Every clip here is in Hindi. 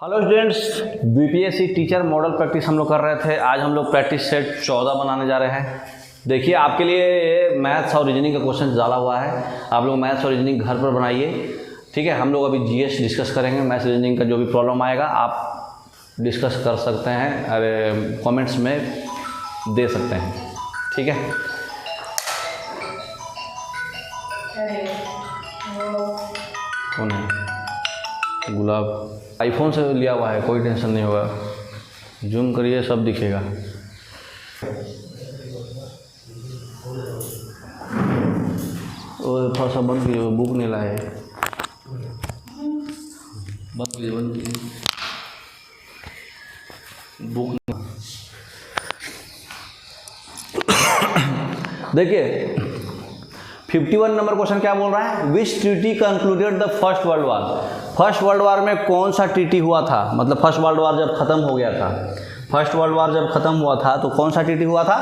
Hello students, BPSC teacher model practice हम लोग कर रहे थे। आज हम लोग प्रैक्टिस सेट 14 बनाने जा रहे हैं। देखिए, आपके लिए ये मैथ्स और रीजनिंग का क्वेश्चन डाला हुआ है। आप लोग मैथ्स और रीजनिंग घर पर बनाइए, ठीक है। हम लोग अभी जीएस डिस्कस करेंगे। मैथ्स रीजनिंग का जो भी प्रॉब्लम आएगा आप डिस्कस कर सकते हैं, अरे कॉमेंट्स में दे सकते हैं, ठीक है। कौन है? गुलाब आईफोन से लिया हुआ है, कोई टेंशन नहीं होगा। जूम करिए, सब दिखेगा। और थोड़ा सा बंद कीजिए, बुक नहीं लाए। बंद कीजिए बुक। देखिए 51 नंबर क्वेश्चन क्या बोल रहा है? Which treaty concluded the first world war. First world war में कौन सा ट्रीटी हुआ था? मतलब फर्स्ट वर्ल्ड वार जब खत्म हो गया था, फर्स्ट वर्ल्ड वार जब खत्म हुआ था तो कौन सा ट्रीटी हुआ था?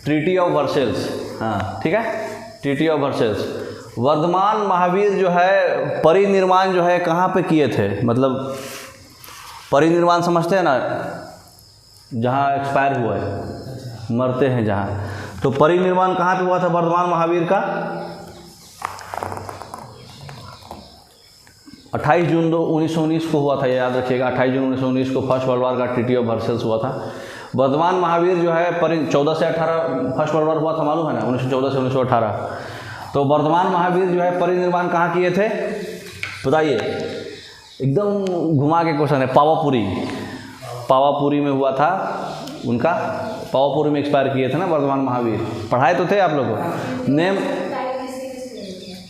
Treaty of Versailles. हाँ, ठीक है, treaty of Versailles. Vardhaman Mahavir जो है परिनिर्वाण जो है कहाँ पे किए थे? मतलब परिनिर्वाण समझते हैं ना, जहाँ एक्सपायर हुआ है, मरते हैं जहाँ। तो परिनिर्वाण कहाँ पे हुआ था वर्धमान महावीर का? 28 जून 1919 को हुआ था, ये याद रखिएगा। 28 जून 1919 को फर्स्ट वर्ल्ड वार का ट्रीटी ऑफ वर्सेल्स हुआ था। वर्धमान महावीर जो है 14 से 18 फर्स्ट वर्ल्ड वार हुआ था, मालूम है ना, 1914 से 1918। तो वर्धमान महावीर जो है परिनिर्वाण कहाँ किए थे बताइए? एकदम घुमा के क्वेश्चन है। पावापुरी, पावापुरी में हुआ था उनका। पावापुरी में एक्सपायर किए थे ना वर्धमान महावीर। पढ़ाए तो थे आप लोगों को। नेम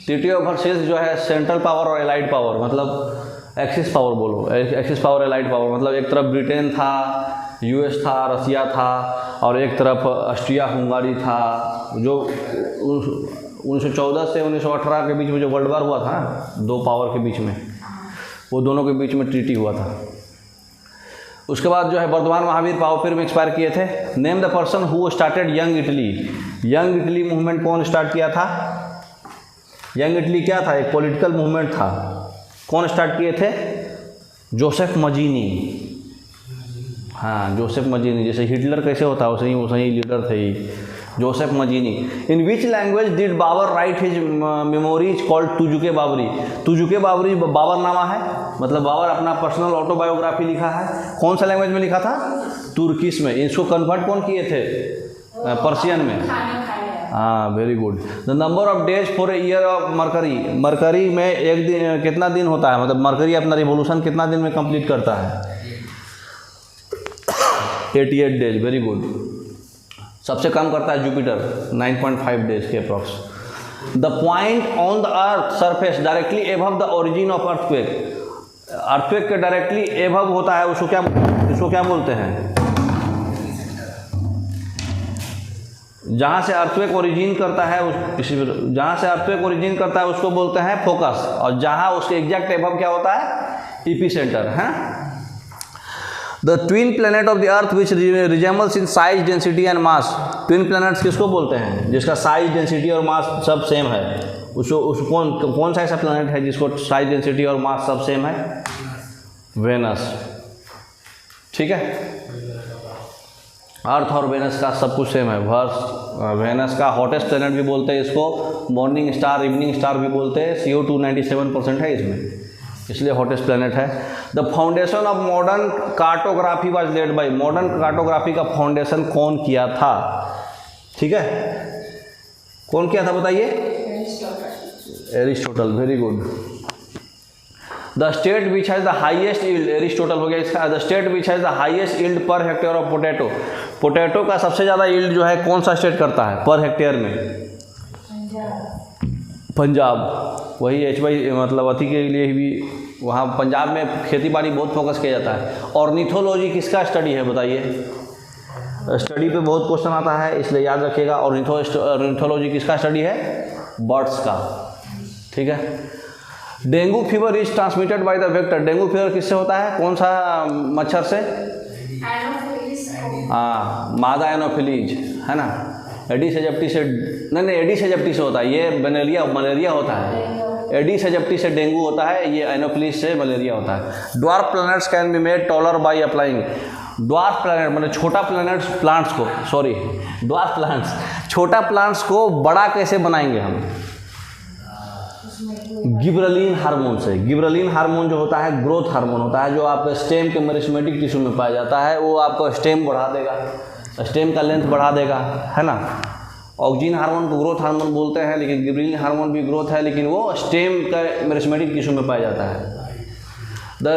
ट्रीटी ऑफ वर्सेल्स जो है सेंट्रल पावर और एलाइड पावर, मतलब एक्सिस पावर बोलो, एक्सिस पावर एलाइड पावर। मतलब एक तरफ ब्रिटेन था, यूएस था, रसिया था, और एक तरफ ऑस्ट्रिया हंगारी था। जो 1914 से 1918 के बीच में जो वर्ल्ड वार हुआ था ना, दो पावर के बीच में, वो दोनों के बीच में ट्रीटी हुआ था। उसके बाद जो है वर्धमान महावीर पावापुरी में एक्सपायर किए थे। Name the person who started young Italy. Young Italy movement कौन स्टार्ट किया था? यंग इटली क्या था? एक पॉलिटिकल मूवमेंट था। कौन स्टार्ट किए थे? जोसेफ मजीनी। हाँ, जोसेफ मजीनी। जैसे हिटलर कैसे होता है वैसे ही लीडर थे ही, Joseph Mazzini. In which language did Babur write his memories called Tuzuke Baburi. Tuzuke Baburi Baburnama है, मतलब बाबर अपना पर्सनल ऑटोबायोग्राफी लिखा है। कौन सा लैंग्वेज में लिखा था? तुर्किश में। इसको कन्वर्ट कौन किए थे? पर्शियन में। हाँ, very good. The number of days for a year of mercury. Mercury में एक दिन कितना दिन होता है? मतलब मरकरी अपना रिवोल्यूशन कितना दिन में कंप्लीट करता है? 88 डेज। Very good. सबसे कम करता है जुपिटर, 9.5 डेज के approx. The point on the earth surface directly above the origin of earthquake. Earthquake के डायरेक्टली एबव होता है, उसको क्या बोलते हैं? जहाँ से अर्थक्वेक ओरिजिन करता है जहाँ से अर्थक्वेक ओरिजिन करता है उसको बोलते हैं फोकस, और जहाँ उसके एग्जैक्ट एबव क्या होता है? एपिसेंटर है। The twin planet of the earth which resembles in size, density and mass. Twin planets किसको बोलते हैं? जिसका साइज, डेंसिटी और मास सब सेम है। उसको कौन सा ऐसा प्लैनेट है जिसको साइज, डेंसिटी और मास सब सेम है? वेनस, ठीक है। अर्थ और वेनस का सब कुछ सेम है। वेनस का हॉटेस्ट प्लैनेट भी बोलते हैं इसको, मॉर्निंग स्टार, इवनिंग स्टार भी बोलते हैं। CO2 97% है इसमें, इसलिए हॉटेस्ट प्लैनेट है। The foundation of modern cartography was led by. Modern cartography का फाउंडेशन कौन किया था? ठीक है, कौन किया था बताइए? Aristotle. Very good. The state which has the highest yield. Aristotle हो गया इसका। The state which has the highest yield per hectare of potato. Potato का सबसे ज़्यादा यील्ड जो है कौन सा स्टेट करता है पर हेक्टेयर में? पंजाब। वही HY मतलब अति के लिए भी वहाँ पंजाब में खेती बाड़ी बहुत फोकस किया जाता है। ऑर्निथोलॉजी किसका स्टडी है बताइए? स्टडी पे बहुत क्वेश्चन आता है, इसलिए याद रखिएगा। ऑर्निथोलॉजी किसका स्टडी है? बर्ड्स का, ठीक है। Dengue fever is transmitted by the vector. Dengue fever किससे होता है? कौन सा मच्छर से? हाँ, मादा एनोफिलीज है ना। एडिस एजिप्टी से नहीं, एडिस एजिप्टी से होता है। ये मलेरिया होता है। एडिस एजिप्टी से डेंगू होता है, ये एनोफिलिस से मलेरिया होता है। Dwarf planets can be made taller by applying, dwarf planet मतलब छोटा प्लांट्स को, सॉरी ड्वार्फ प्लांट्स, छोटा प्लांट्स को बड़ा कैसे बनाएंगे हम? गिबरेलिन हार्मोन से। गिबरेलिन हार्मोन जो होता है ग्रोथ हार्मोन होता है, जो आपके स्टेम के मेरिस्टेमेटिक टिश्यू में पाया जाता है, वो आपको स्टेम बढ़ा देगा, स्टेम का लेंथ बढ़ा देगा, है ना। ऑक्सीजन हार्मोन को ग्रोथ हार्मोन बोलते हैं, लेकिन गिबरेलिन हार्मोन भी ग्रोथ है, लेकिन वो स्टेम का मेरिस्टेमेटिक टिश्यू में पाया जाता है। The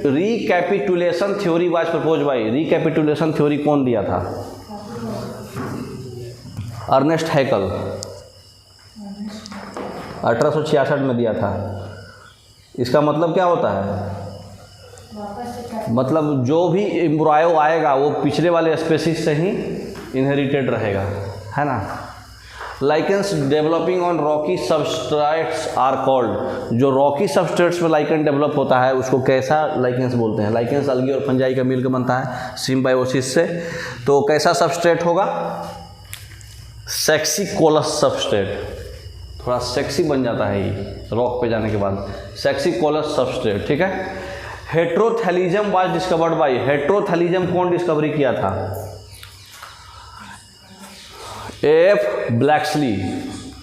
recapitulation theory was propose by, recapitulation theory कौन दिया था? अर्नेस्ट हैकल, 1866 में दिया था। इसका मतलब क्या होता है? मतलब जो भी एम्ब्रायो आएगा वो पिछले वाले स्पेसीज से ही इनहेरिटेड रहेगा, है ना। Lichens developing on rocky substrates are called, जो रॉकी सबस्ट्रेट्स में लाइकेन डेवलप होता है उसको कैसा लाइकेंस बोलते हैं? लाइकेंस अलगी और फंजाई का मिलकर बनता है सिम्बायोसिस से, तो कैसा सबस्ट्रेट होगा? सेक्सिकोलस सबस्ट्रेट, थोड़ा सेक्सी बन जाता है ये रॉक पे जाने के बाद, सेक्सिकोलस सबस्ट्रेट, ठीक है। Heterothallism was discovered by, heterothallism कौन डिस्कवरी किया था? एफ ब्लैक्सली,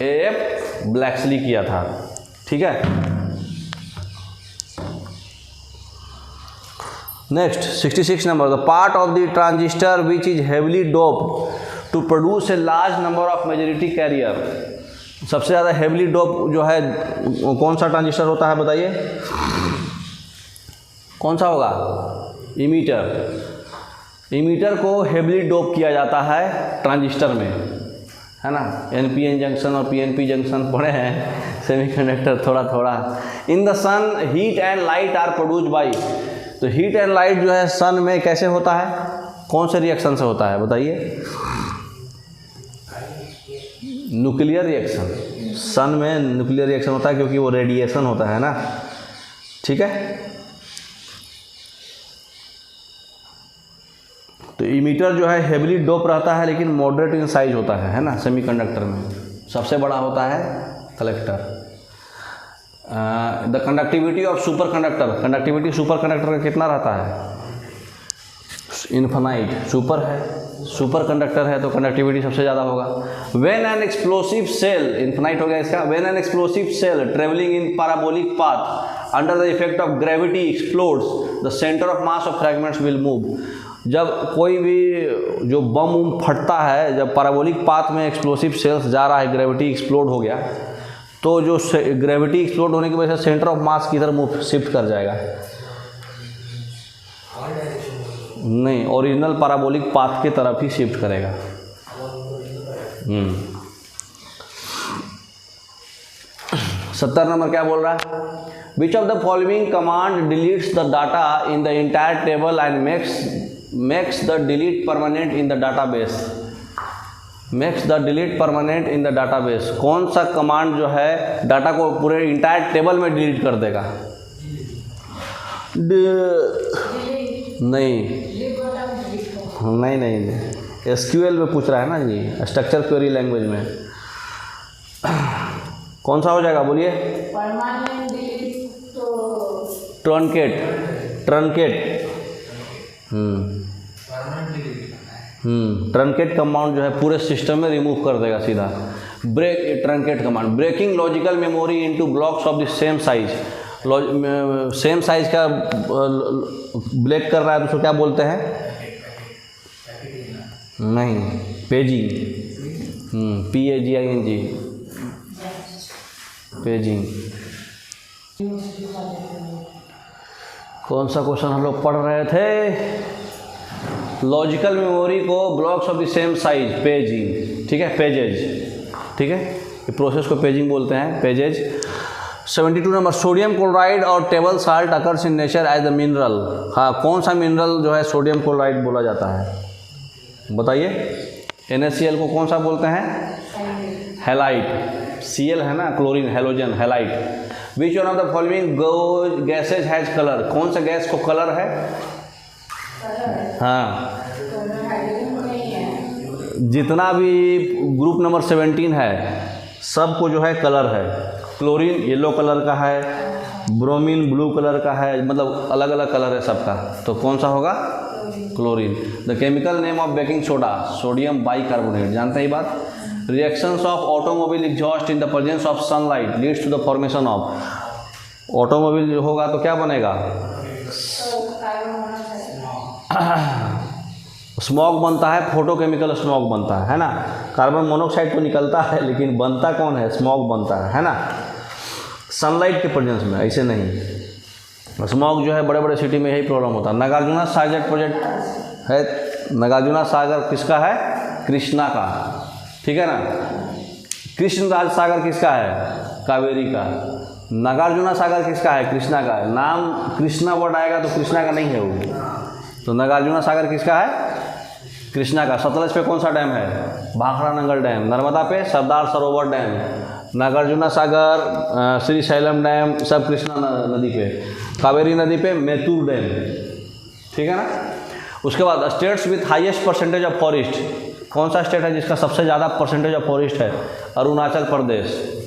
एफ ब्लैक्सली किया था, ठीक है। Next 66 number, the part of the transistor which is heavily doped to produce a large number of majority carrier. सबसे ज़्यादा हेवली डोप जो है कौन सा ट्रांजिस्टर होता है बताइए? कौन सा होगा? इमीटर। इमीटर को हेवली डोप किया जाता है ट्रांजिस्टर में, है ना। एनपीएन जंक्शन और पीएनपी जंक्शन पढ़े हैं सेमीकंडक्टर थोड़ा थोड़ा। In the sun heat and light are produced by, तो हीट एंड लाइट जो है सन में कैसे होता है? कौन से रिएक्शन से होता है बताइए? Nuclear reaction. सन में न्यूक्लियर रिएक्शन होता है क्योंकि वो रेडिएशन होता है ना, ठीक है। तो इमीटर जो है हेवली डोप रहता है लेकिन मॉडरेट इन साइज होता है ना। सेमीकंडक्टर में सबसे बड़ा होता है collector. The conductivity of superconductor, conductivity superconductor का कितना रहता है? इन्फिनाइट। सुपर है, सुपर कंडक्टर है तो कंडक्टिविटी सबसे ज़्यादा होगा। When an explosive shell, infinite हो गया इसका, when an explosive shell travelling in parabolic path under the effect of gravity explodes the centre of mass of fragments will move. जब कोई भी जो बम उम फटता है, जब पैराबोलिक पाथ में एक्सप्लोसिव सेल्स जा रहा है, ग्रेविटी एक्सप्लोड हो गया, तो जो ग्रेविटी एक्सप्लोड होने की वजह से सेंटर ऑफ मास किधर मूव शिफ्ट कर जाएगा? नहीं, ओरिजिनल पैराबोलिक पाथ की तरफ ही शिफ्ट करेगा। 70 नंबर क्या बोल रहा है? Which of the following command deletes the data in the entire table and makes the delete permanent in the database. Makes the delete permanent in the database. कौन सा कमांड जो है डाटा को पूरे इंटायर टेबल में डिलीट कर देगा? नहीं नहीं नहीं, एसक्यूएल में पूछ रहा है ना जी, स्ट्रक्चर क्वेरी लैंग्वेज में। कौन सा हो जाएगा बोलिए? Truncate, truncate. ट्रंकेट कमांड जो है पूरे सिस्टम में रिमूव कर देगा सीधा। Break, truncate command. Breaking logical memory into blocks of the same size. Same size का ब्रेक कर रहा है तो उसको क्या बोलते हैं? नहीं, पेजिंग। PAGING, paging. कौन सा क्वेश्चन हम लोग पढ़ रहे थे? लॉजिकल मेमोरी को blocks of the same size, paging, ठीक है, पेजेज, ठीक है, ये प्रोसेस को पेजिंग बोलते हैं, पेजेज। 72 नंबर, सोडियम क्लोराइड और table salt occurs in nature as the mineral. हाँ, कौन सा मिनरल जो है सोडियम क्लोराइड बोला जाता है बताइए? NaCl को कौन सा बोलते हैं? हैलाइट। Cl है ना, chlorine, halogen, highlight. Which one of the following gases has colour. कौन सा गैस को कलर है? हाँ, जितना भी ग्रुप नंबर 17 है सबको जो है कलर है। क्लोरीन येलो कलर का है, ब्रोमीन ब्लू कलर का है, मतलब अलग अलग कलर है सबका, तो कौन सा होगा? Chlorine. The chemical name of baking soda, sodium bicarbonate, जानते हैं ये बात। Reactions of automobile exhaust in the presence of sunlight leads to the formation of, automobile होगा तो क्या बनेगा? स्मॉग बनता है, फोटोकेमिकल स्मॉग बनता है ना। कार्बन मोनोऑक्साइड तो निकलता है लेकिन बनता कौन है? स्मॉग बनता है ना, सनलाइट के प्रेजेंस में, ऐसे नहीं। स्मॉग जो है बड़े बड़े सिटी में यही प्रॉब्लम होता है। नागार्जुना सागर प्रोजेक्ट है, नागार्जुना सागर किसका है? कृष्णा का, ठीक है ना। कृष्ण राज सागर किसका है? कावेरी का। नागार्जुना सागर किसका है? कृष्णा का। नाम कृष्णा वर्ड आएगा तो कृष्णा का नहीं है वो, तो नागार्जुना सागर किसका है? कृष्णा का। सतलज पे कौन सा डैम है? भाखड़ा नंगल डैम। नर्मदा पे सरदार सरोवर डैम। नागार्जुना सागर, श्रीशैलम डैम सब कृष्णा नदी पे। कावेरी नदी पे मैतूर डैम, ठीक है ना। उसके बाद states with highest percentage of forest, कौन सा स्टेट है जिसका सबसे ज़्यादा परसेंटेज ऑफ फॉरेस्ट है? अरुणाचल प्रदेश।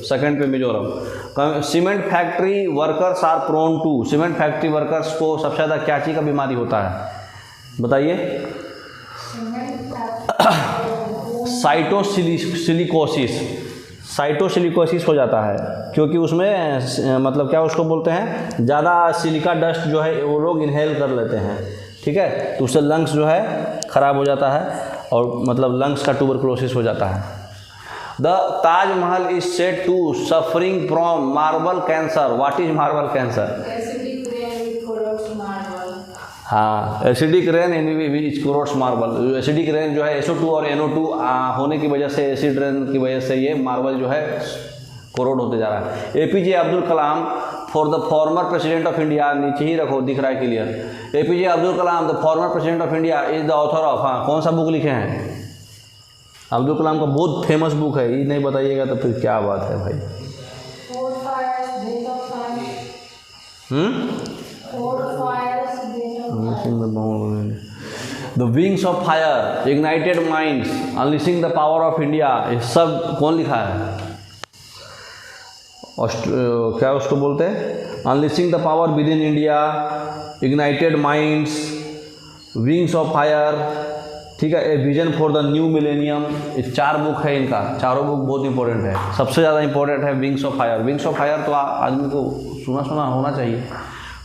सेकंड पे Mizoram. Cement factory workers are prone to, cement factory workers को सबसे ज़्यादा क्या चीज़ का बीमारी होता है बताइए? साइटोसिलिकोसिस, साइटोसिलिकोसिस हो जाता है क्योंकि उसमें मतलब क्या उसको बोलते हैं, ज़्यादा सिलिका डस्ट जो है वो लोग इनहेल कर लेते हैं, ठीक है, तो उससे लंग्स जो है ख़राब हो जाता है और मतलब लंग्स का ट्यूबरकुलोसिस हो जाता है। The Taj Mahal is said to suffering from marble cancer. What is marble cancer? हाँ, acidic rain which corrodes marble. Acidic rain जो है SO2 और NO2 होने की वजह से, एसिड रेन की वजह से ये मार्बल जो है कोरोड होते जा रहा है। APJ Abdul Kalam for the former president of India, नीचे ही रखो दिख रहा है clear. APJ Abdul Kalam the former president of India is the author of, हाँ कौन सा बुक लिखे हैं? अब्दुल कलाम का बहुत फेमस बुक है, ये नहीं बताइएगा तो फिर क्या बात है भाई। The wings of fire, ignited minds, unleashing the power of India, ये सब कौन लिखा है? क्या उसको बोलते हैं? Unleashing the power within India, ignited minds, wings of fire, ठीक है, a vision for the new millennium. ये 4 बुक है इनका, चारों बुक बहुत इंपॉर्टेंट है। सबसे ज़्यादा इंपॉर्टेंट है wings of fire. Wings of fire तो आदमी को सुना होना चाहिए।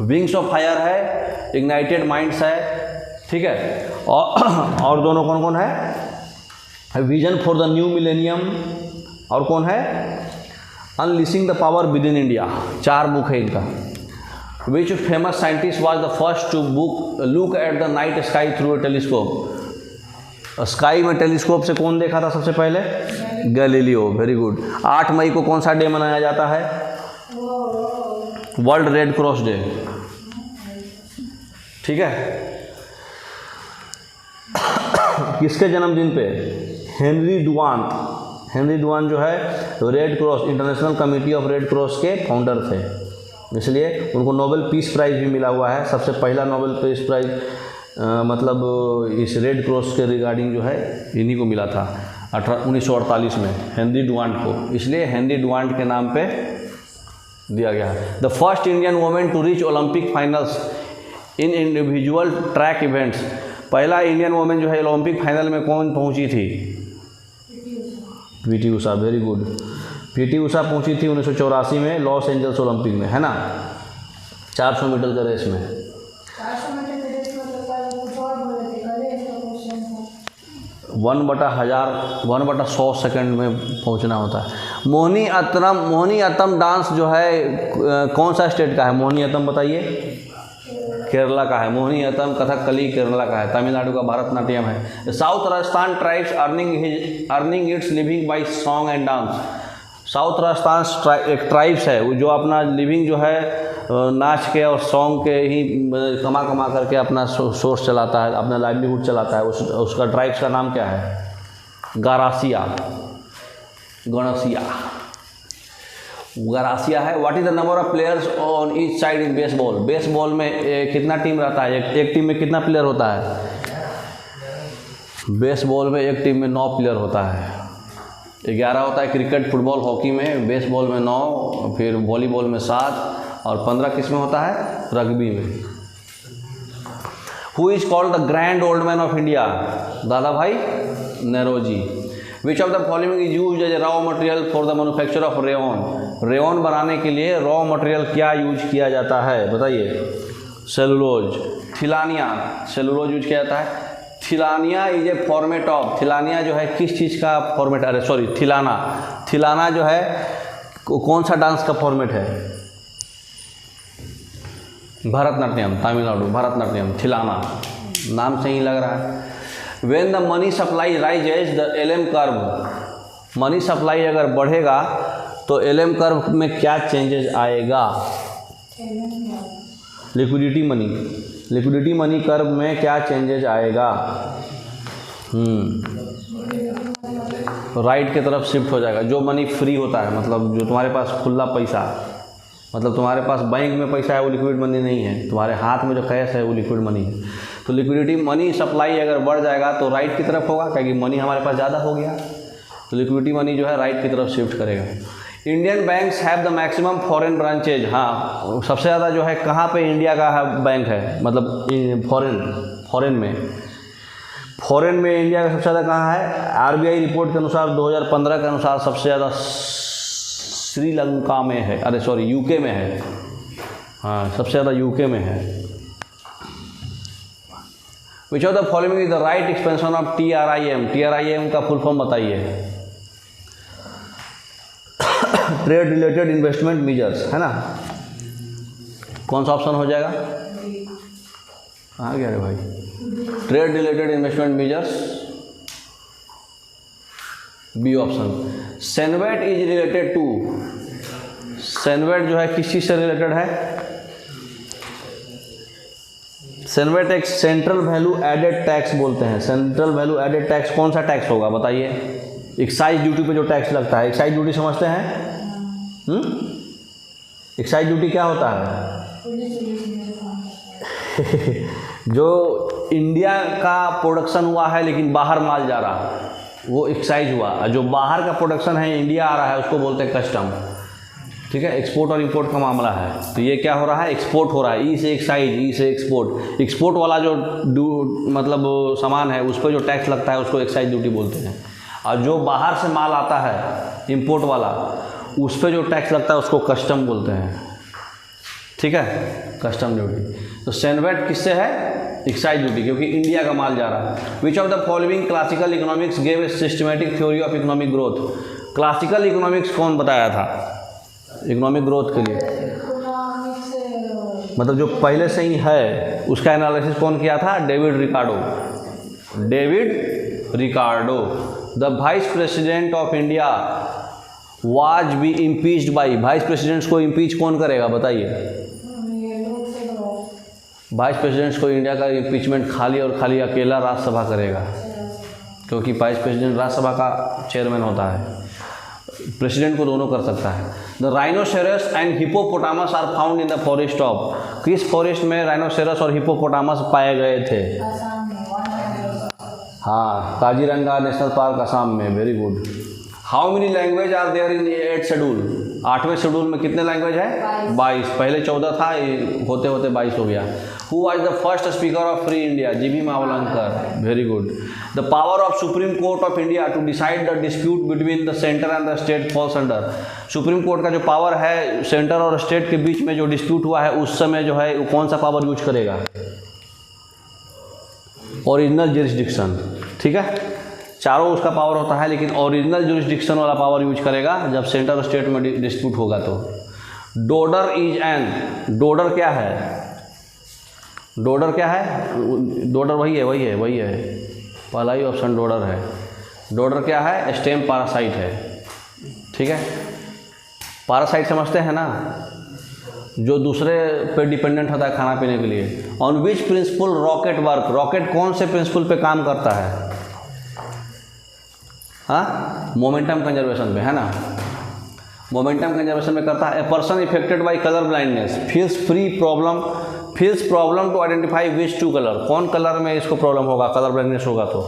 विंग्स ऑफ फायर है, इग्नाइटेड माइंड्स है, ठीक है, और दोनों कौन कौन है? Vision for the new millennium, और कौन है? Unleashing the power within India. 4 book है इनका। Which famous scientist was the first to look at the night sky through a telescope. Sky में टेलीस्कोप से कौन देखा था सबसे पहले? गैलीलियो। Very good. 8 मई को कौन सा डे मनाया जाता है? वर्ल्ड रेड क्रॉस डे, ठीक है। किसके जन्मदिन पे? हेनरी डुआंत। हेनरी डुआंत जो है red cross, international committee of red cross के फाउंडर थे, इसलिए उनको नोबेल पीस प्राइज़ भी मिला हुआ है। सबसे पहला नोबेल पीस प्राइज़ मतलब इस रेड क्रॉस के रिगार्डिंग जो है इन्हीं को मिला था 1948 में, हेनरी डुआंट को, इसलिए हेनरी डुआंट के नाम पे दिया गया है। The first Indian women to reach Olympic finals in individual track events. पहला इंडियन वुमेन जो है ओलंपिक फाइनल में कौन पहुंची थी? PT Usha. Very good. PT Usha पहुंची थी 1984 में लॉस एंजल्स ओलंपिक में, है ना, 400 मीटर के रेस में। 1/100 सेकंड में पहुंचना होता है। मोहिनी अट्टम डांस जो है कौन सा स्टेट का है? मोहिनी अट्टम बताइए। केरला का है। मोहिनी अट्टम कथकली केरला का है। तमिलनाडु का भारतनाट्यम है। South Rajasthan tribes earning it's living by song and dance. South Rajasthan एक ट्राइब्स है जो अपना लिविंग जो है नाच के और सॉन्ग के ही कमा करके अपना सोर्स चलाता है, अपना लाइवलीहुड चलाता है। उसका ट्राइब्स का नाम क्या है? गरासिया है। What is the number of players on each side in baseball? Baseball में कितना टीम रहता है? एक टीम में कितना प्लेयर होता है? बेसबॉल में एक टीम में 9 प्लेयर होता है। 11 होता है क्रिकेट, फुटबॉल, हॉकी में, बेसबॉल में 9, फिर वॉलीबॉल में 7 और 15 किस में होता है? रग्बी में। Who is called the grand old man of India? Dadabhai Naoroji. Which of the following is use as a raw material for the manufacture of rayon? Rayon बनाने के लिए रॉ मटेरियल क्या यूज किया जाता है बताइए? सेलुलोज। थिलानिया, सेलुलोज यूज किया जाता है। थिलानिया इज ए फॉर्मेट ऑफ, थिलानिया जो है किस चीज़ का फॉर्मेट? अरे सॉरी, थिलाना। थिलाना जो है कौन सा डांस का फॉर्मेट है? भरतनाट्यम, तमिलनाडु, भरतनाट्यम। थिलाना नाम से ही लग रहा है। When the money supply rises the LM curve, money supply अगर बढ़ेगा तो एलएम कर्व में क्या चेंजेस आएगा? Liquidity money, liquidity money curve में क्या चेंजेस आएगा? राइट की तरफ शिफ्ट हो जाएगा। जो मनी फ्री होता है, मतलब जो तुम्हारे पास खुला पैसा, मतलब तुम्हारे पास बैंक में पैसा है वो लिक्विड मनी नहीं है, तुम्हारे हाथ में जो कैश है वो लिक्विड मनी है। तो लिक्विडिटी मनी सप्लाई अगर बढ़ जाएगा तो राइट की तरफ होगा, क्योंकि मनी हमारे पास ज़्यादा हो गया, तो लिक्विडिटी मनी जो है राइट की तरफ शिफ्ट करेगा। Indian banks have the maximum foreign branches, हाँ सबसे ज़्यादा जो है कहाँ पे इंडिया का बैंक है, मतलब फॉरेन में इंडिया का सबसे ज़्यादा कहाँ है? आरबीआई रिपोर्ट के अनुसार 2015 के अनुसार सबसे ज़्यादा श्रीलंका में है, अरे सॉरी यूके में है, हाँ सबसे ज़्यादा यूके में है। Which of the following is the right expansion of TRIM? TRIM का फुल फॉर्म बताइए? ट्रेड रिलेटेड इन्वेस्टमेंट मेजर्स, है ना? कौन सा ऑप्शन हो जाएगा? हाँ क्या रे भाई? Trade related investment measures, B option. CENVAT is related to, CENVAT जो है किस चीज़ से रिलेटेड है? सेनवेट एक सेंट्रल वैल्यू एडेड टैक्स बोलते हैं। सेंट्रल वैल्यू एडेड टैक्स कौन सा टैक्स होगा बताइए? एक्साइज ड्यूटी पे जो टैक्स लगता है, एक्साइज ड्यूटी समझते हैं? एक्साइज ड्यूटी क्या होता है? जो इंडिया का प्रोडक्शन हुआ है लेकिन बाहर माल जा रहा है वो एक्साइज हुआ, जो बाहर का प्रोडक्शन है इंडिया आ रहा है उसको बोलते हैं कस्टम। ठीक है, एक्सपोर्ट और इंपोर्ट का मामला है, तो ये क्या हो रहा है? एक्सपोर्ट हो रहा है। ई से एक्साइज, ई से एक्सपोर्ट। एक्सपोर्ट वाला जो मतलब सामान है उस पर जो टैक्स लगता है उसको एक्साइज ड्यूटी बोलते हैं, और जो बाहर से माल आता है इंपोर्ट वाला उस पर जो टैक्स लगता है उसको कस्टम बोलते हैं। ठीक है, कस्टम ड्यूटी। तो सेनवेट किससे है? एक्साइज ड्यूटी, क्योंकि इंडिया का माल जा रहा है। Which of the following classical economics gave a systematic theory of economic growth? Classical economics कौन बताया था इकोनॉमिक ग्रोथ के लिए? मतलब जो पहले से ही है उसका एनालिसिस कौन किया था? David Ricardo. David Ricardo. The vice president of India was be impeached by, vice presidents को इम्पीच कौन करेगा बताइए? वाइस प्रेसिडेंट्स को इंडिया का इम्पीचमेंट खाली और खाली अकेला राज्यसभा करेगा, क्योंकि वाइस प्रेसिडेंट राज्यसभा का चेयरमैन होता है, प्रेसिडेंट को दोनों कर सकता है। The rhinoceros and hippopotamus are found in the forest of, किस फॉरेस्ट में राइनोसेरस और हिपोपोटामस पाए गए थे? हाँ, काजीरंगा नेशनल पार्क असम में। Very good. How many language are there in 8th schedule? 8वें शेड्यूल में कितने लैंग्वेज है? 22। पहले 14 था, होते होते 22 हो गया। Who was the first speaker of free India? GB Mavalankar. Very good. The power of supreme court of India to decide the dispute between the centre and the state falls under, supreme court का जो पावर है सेंटर और स्टेट के बीच में जो डिस्प्यूट हुआ है उस समय जो है वो कौन सा पावर यूज करेगा? Original jurisdiction. ठीक है, चारों उसका पावर होता है, लेकिन ओरिजिनल जुरिस्डिक्शन वाला पावर यूज करेगा जब सेंटर और स्टेट में डिस्प्यूट होगा। तो डोडर इज एन, डोडर क्या है? डोडर क्या है? डोडर वही है पहला ही ऑप्शन डोडर है। डोडर क्या है? स्टेम पैरासाइट है। ठीक है, पैरासाइट समझते हैं ना, जो दूसरे पे डिपेंडेंट होता है खाना पीने के लिए। On which principle rocket work? Rocket कौन से प्रिंसिपल पे काम करता है? हाँ, मोमेंटम कंजर्वेशन पे, है ना। मोमेंटम कंजर्वेशन में करता है। A person affected by colour blindness feels problem to identify which two colour, कौन कलर में इसको प्रॉब्लम होगा? कलर ब्लाइंडनेस होगा तो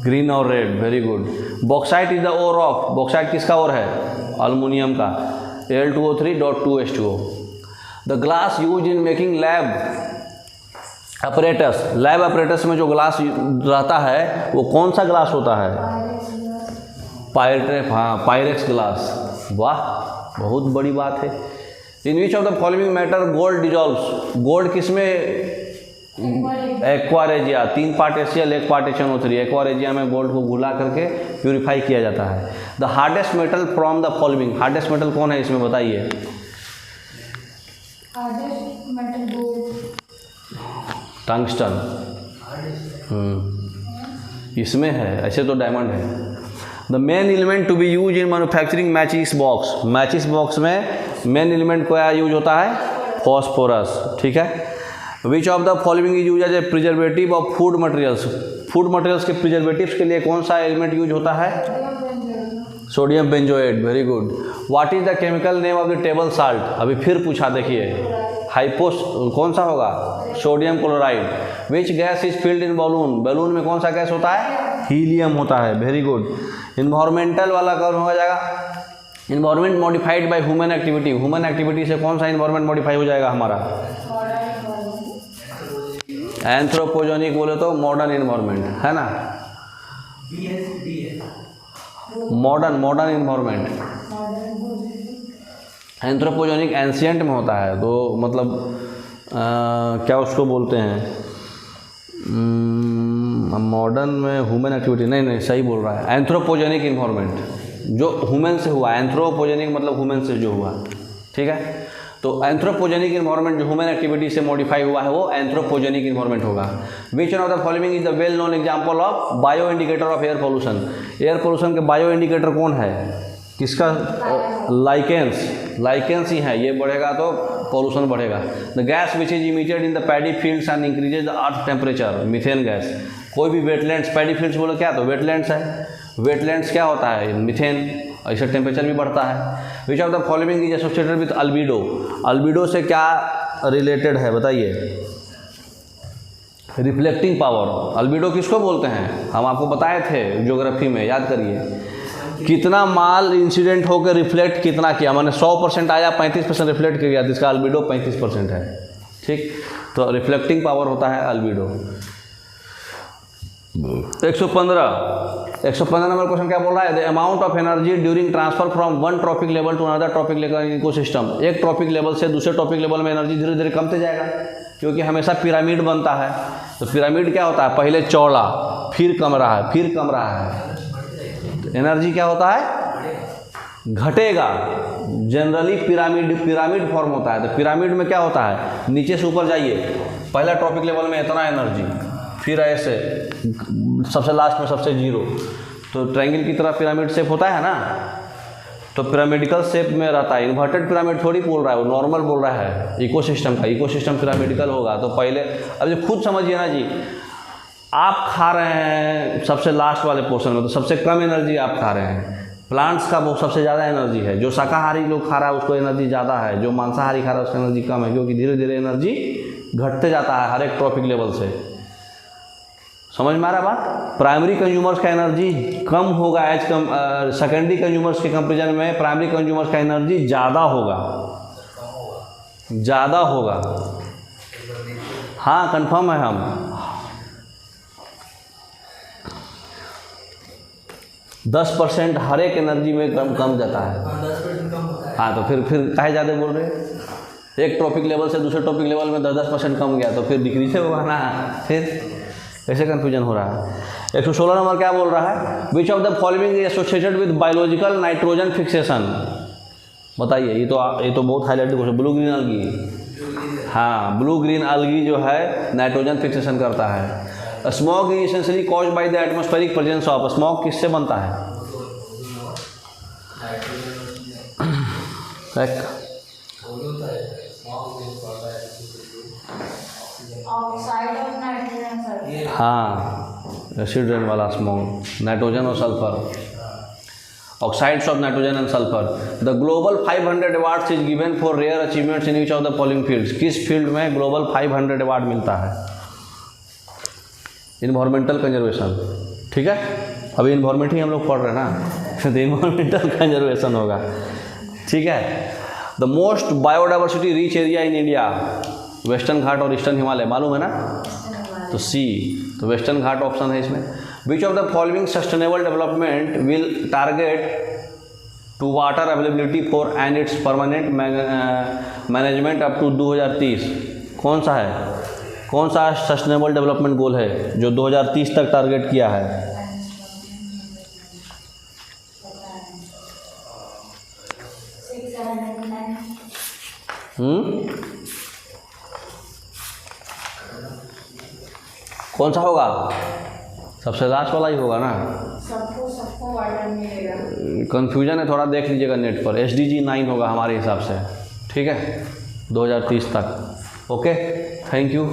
ग्रीन और red, very good. Bauxite is the ore of, bauxite किसका ओर है? अल्युमिनियम का, Al2O3.2H2O। The glass use in making lab apparatus, lab apparatus में जो ग्लास रहता है वो कौन सा ग्लास होता है? Pyrex glass. वाह, बहुत बड़ी बात है। In which of the following matter gold dissolves, gold किसमें? एक्वारेजिया, 3 पार्ट एशियल 1 पार्ट HNO3। एक्वारेजिया में गोल्ड को घुला करके प्यूरिफाई किया जाता है। The hardest metal from the following, hardest metal कौन है इसमें बताइए? टंगस्टन, इसमें है, ऐसे तो डायमंड है। The main element to be use in manufacturing matches box, matches box में मेन एलिमेंट क्या यूज होता है? फॉस्फोरस, ठीक है। Which of the following is use as a preservative of food materials, food materials के प्रिजर्वेटिव्स के लिए कौन सा एलिमेंट यूज होता है? Sodium benzoate, very good. What is the chemical name of the table salt, अभी फिर पूछा, देखिए हाइपोस कौन सा होगा? Sodium chloride. Which gas is filled in balloon, balloon में कौन सा गैस होता है? हीलियम होता है, वेरी गुड। इन्वायरमेंटल वाला कौन हो जाएगा? Environment modified by human activity, human activity से कौन सा इन्वायरमेंट मॉडिफाई हो जाएगा हमारा? एंथ्रोपोजेनिक बोले तो मॉडर्न इन्वायरमेंट है ना, मॉडर्न इन्वायरमेंट। एंथ्रोपोजेनिक एंशियंट में होता है, तो मतलब क्या उसको बोलते हैं? मॉडर्न में ह्यूमन एक्टिविटी, नहीं सही बोल रहा है। एंथ्रोपोजेनिक इन्वायरमेंट जो ह्यूमन से हुआ, एंथ्रोपोजेनिक मतलब ह्यूमन से जो हुआ, ठीक है। तो एंथ्रोपोजेनिक इन्वायरमेंट जो ह्यूमन एक्टिविटी से मॉडिफाई हुआ है वो एंथ्रोपोजेनिक इन्वायरमेंट होगा। Which one of the following is the well known example of bio indicator of air pollution, air pollution के बायो इंडिकेटर कौन है? किसका? लाइकेंस ही है, ये बढ़ेगा तो पोल्यूशन बढ़ेगा। The gas which is emitted in the paddy fields and increases the earth temperature, methane gas. कोई भी वेटलैंड्स, पैडी फील्ड्स बोलो क्या, तो वेटलैंड्स है, वेटलैंड्स क्या होता है? मीथेन, ऐसे टेम्परेचर भी बढ़ता है। Which of the following is associated with albedo, albedo से क्या रिलेटेड है बताइए? Reflecting power. अल्बिडो किसको बोलते हैं? हम आपको बताए थे ज्योग्राफी में, याद करिए। कितना माल इंसिडेंट होकर रिफ्लेक्ट कितना किया, मैंने 100% आया, 35% रिफ्लेक्ट किया, तो इसका अल्बिडो 35% है, ठीक। तो रिफ्लेक्टिंग पावर होता है अल्बिडो। 115 नंबर क्वेश्चन क्या बोल रहा है? The amount of energy during transfer from one trophic level to another trophic level in ecosystem, एक ट्रॉपिक लेवल से दूसरे ट्रॉपिक लेवल में एनर्जी धीरे धीरे कमते जाएगा, क्योंकि हमेशा पिरामिड बनता है। तो पिरामिड क्या होता है? पहले चौड़ा, फिर कम रहा है, फिर कम रहा है, तो एनर्जी क्या होता है? घटेगा। जनरली पिरामिड फॉर्म होता है। तो पिरामिड में क्या होता है? नीचे से ऊपर जाइए, पहला ट्रॉपिक लेवल में इतना एनर्जी, फिर ऐसे सबसे लास्ट में सबसे जीरो। तो ट्रायंगल की तरह पिरामिड शेप होता है ना, तो पिरामिडिकल शेप में रहता है। इन्वर्टेड पिरामिड थोड़ी बोल रहा है, वो नॉर्मल बोल रहा है इकोसिस्टम का। इकोसिस्टम पिरामिडिकल होगा। तो पहले अब जो खुद समझिए ना जी, आप खा रहे हैं सबसे लास्ट वाले पोर्शन में, तो सबसे कम एनर्जी आप खा रहे हैं। प्लांट्स का वो सबसे ज़्यादा एनर्जी है। जो शाकाहारी लोग खा रहा है उसको एनर्जी ज़्यादा है, जो मांसाहारी खा रहा है उसकी एनर्जी कम है, क्योंकि धीरे धीरे एनर्जी घटते जाता है हर एक ट्रॉपिक लेवल से। समझ में आ रहा बात? प्राइमरी कंज्यूमर्स का एनर्जी कम होगा एज कम सेकेंडरी कंज्यूमर्स के कंपेरिजन में प्राइमरी कंज्यूमर्स का एनर्जी ज़्यादा होगा, ज़्यादा होगा। हाँ, कंफर्म है हम। 10% हर एक एनर्जी में कम जाता है। हाँ, तो फिर काहे ज़्यादा बोल रहे हैं? एक ट्रॉपिक लेवल से दूसरे ट्रॉपिक लेवल में 10% कम गया तो फिर डिक्रीज होगा ना, फिर ऐसे कन्फ्यूजन हो रहा है। 116 नंबर क्या बोल रहा है? Which of the following is associated with biological nitrogen fixation, बताइए। ये तो बहुत हाईलाइटेड क्वेश्चन। ब्लू ग्रीन अलगी, हाँ, ब्लू ग्रीन अलगी जो है नाइट्रोजन फिक्सेशन करता है। Smog is essentially caused by the atmospheric presence of, smog किससे बनता है? हाँ, एसिड रेन वाला स्मॉग, नाइट्रोजन और sulphur, oxides of nitrogen and sulphur. The global 500 awards is given for rare achievements in which of the following fields, किस फील्ड में ग्लोबल 500 अवार्ड मिलता है? इन्वायरमेंटल कंजर्वेशन, ठीक है, अभी इन्वायरमेंट ही हम लोग पढ़ रहे हैं ना, तो इन्वायरमेंटल कंजर्वेशन होगा। ठीक है, the most biodiversity rich area in India, western ghat और ईस्टर्न हिमालय, मालूम है ना, तो सी, तो वेस्टर्न घाट ऑप्शन है इसमें। Which of the following sustainable development will target to water availability for and its permanent management up to 2030, कौन सा है, कौन सा सस्टेनेबल डेवलपमेंट गोल है जो 2030 तक टारगेट किया है? कौन सा होगा? सबसे लास्ट वाला ही होगा ना, सबको वाटर मिलेगा। कन्फ्यूजन है थोड़ा, देख लीजिएगा नेट पर, SDG 9 होगा हमारे हिसाब से। ठीक है, 2030 तक। Okay, thank you.